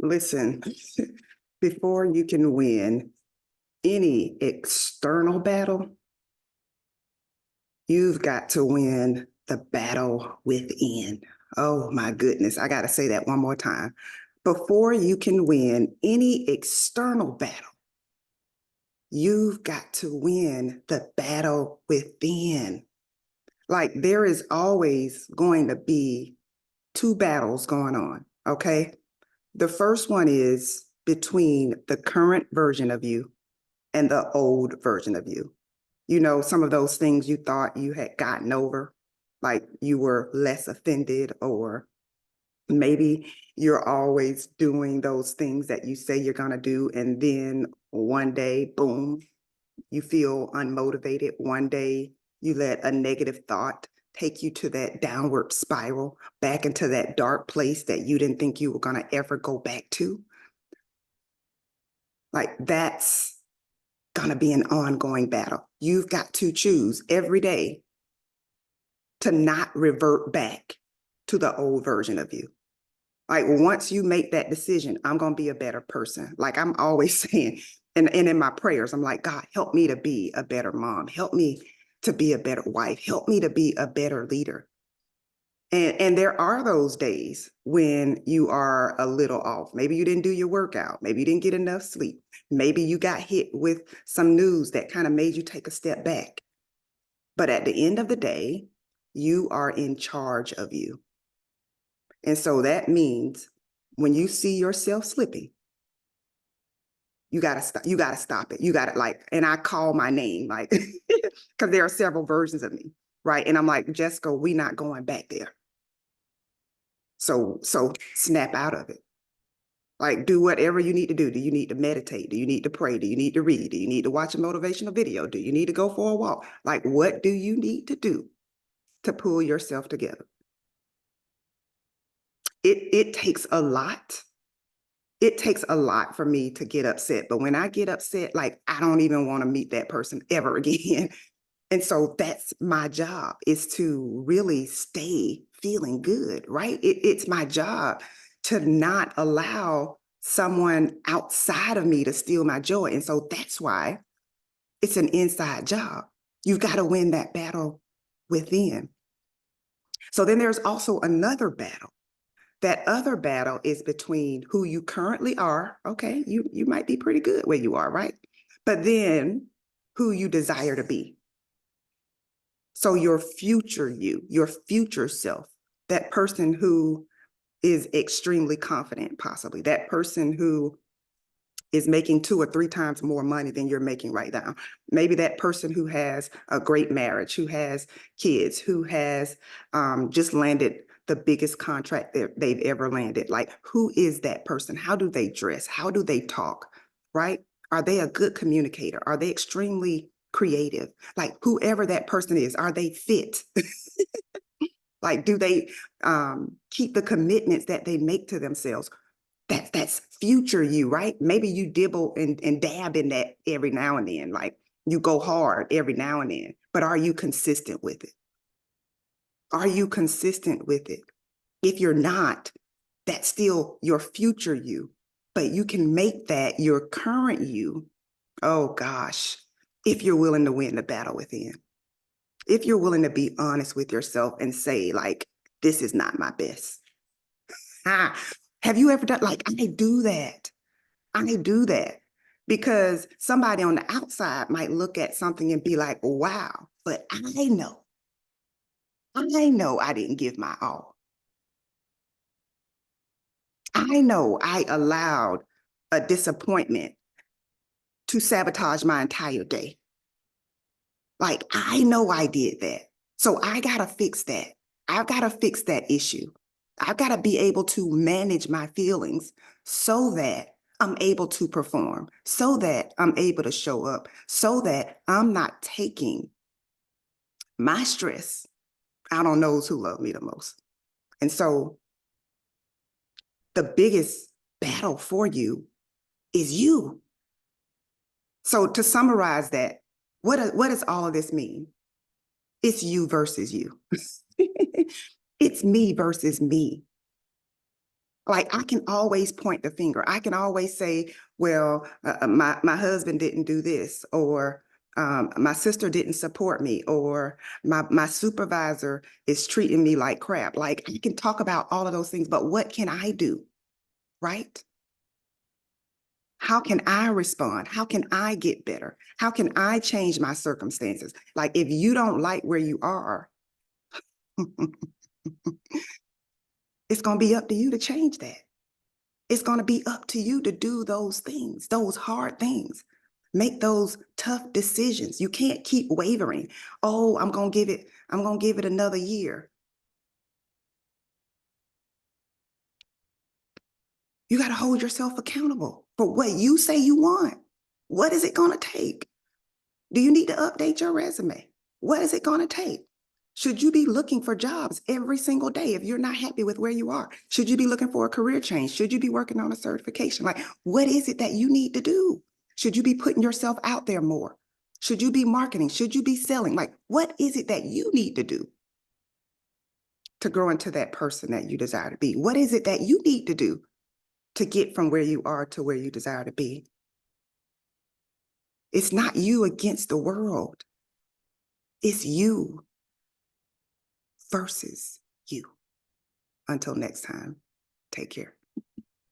Listen, before you can win any external battle, you've got to win the battle within. Oh my goodness, I got to say that one more time. Before you can win any external battle, you've got to win the battle within. Like there is always going to be two battles going on, okay? The first one is between the current version of you and the old version of you. You know, some of those things you thought you had gotten over, like you were less offended, or maybe you're always doing those things that you say you're going to do. And then one day, boom, you feel unmotivated. One day, you let a negative thought take you to that downward spiral, back into that dark place that you didn't think you were going to ever go back to. Like that's going to be an ongoing battle. You've got to choose every day to not revert back to the old version of you. Like once you make that decision, I'm going to be a better person. Like I'm always saying, and in my prayers, I'm like, God, help me to be a better mom. Help me to be a better wife. Help me to be a better leader. And there are those days when you are a little off. Maybe you didn't do your workout. Maybe you didn't get enough sleep. Maybe you got hit with some news that kind of made you take a step back. But at the end of the day, you are in charge of you. And so that means when you see yourself slipping, you gotta stop. You gotta stop it. You gotta like, and I call my name, like, because there are several versions of me, right? And I'm like, Jessica, we not going back there. So snap out of it. Like, do whatever you need to do. Do you need to meditate? Do you need to pray? Do you need to read? Do you need to watch a motivational video? Do you need to go for a walk? Like, what do you need to do to pull yourself together? It takes a lot. It takes a lot for me to get upset. But when I get upset, like I don't even want to meet that person ever again. And so that's my job, is to really stay feeling good, right? It's my job to not allow someone outside of me to steal my joy. And so that's why it's an inside job. You've got to win that battle within. So then there's also another battle. That other battle is between who you currently are. Okay, you might be pretty good where you are, right? But then who you desire to be. So your future you, your future self, that person who is extremely confident, possibly, that person who is making 2 or 3 times more money than you're making right now. Maybe that person who has a great marriage, who has kids, who has just landed the biggest contract that they've ever landed. Like, who is that person? How do they dress? How do they talk, right? Are they a good communicator? Are they extremely creative? Like, whoever that person is, are they fit? Like, do they keep the commitments that they make to themselves? That's future you, right? Maybe you dibble and dab in that every now and then, like you go hard every now and then, but are you consistent with it? Are you consistent with it? If you're not, that's still your future you, but you can make that your current you. Oh gosh, if you're willing to win the battle within, if you're willing to be honest with yourself and say, like, this is not my best. Ah, have you ever done, like, I do that. I do that because somebody on the outside might look at something and be like, wow, but I know I didn't give my all. I know I allowed a disappointment to sabotage my entire day. Like, I know I did that. So I got to fix that. I've got to fix that issue. I've got to be able to manage my feelings so that I'm able to perform, so that I'm able to show up, so that I'm not taking my stress out on those who love me the most. And so the biggest battle for you is you. So to summarize that, what does all of this mean? It's you versus you. It's me versus me. Like I can always point the finger. I can always say, well, my husband didn't do this, or my sister didn't support me, or my supervisor is treating me like crap. Like I can talk about all of those things, but what can I do? Right? How can I respond? How can I get better? How can I change my circumstances? Like if you don't like where you are, it's going to be up to you to change that. It's going to be up to you to do those things, those hard things. Make those tough decisions. You can't keep wavering. Oh, I'm going to give it another year. You got to hold yourself accountable for what you say you want. What is it going to take? Do you need to update your resume? What is it going to take? Should you be looking for jobs every single day if you're not happy with where you are? Should you be looking for a career change? Should you be working on a certification? Like, what is it that you need to do? Should you be putting yourself out there more? Should you be marketing? Should you be selling? Like, what is it that you need to do to grow into that person that you desire to be? What is it that you need to do to get from where you are to where you desire to be? It's not you against the world. It's you versus you. Until next time, take care.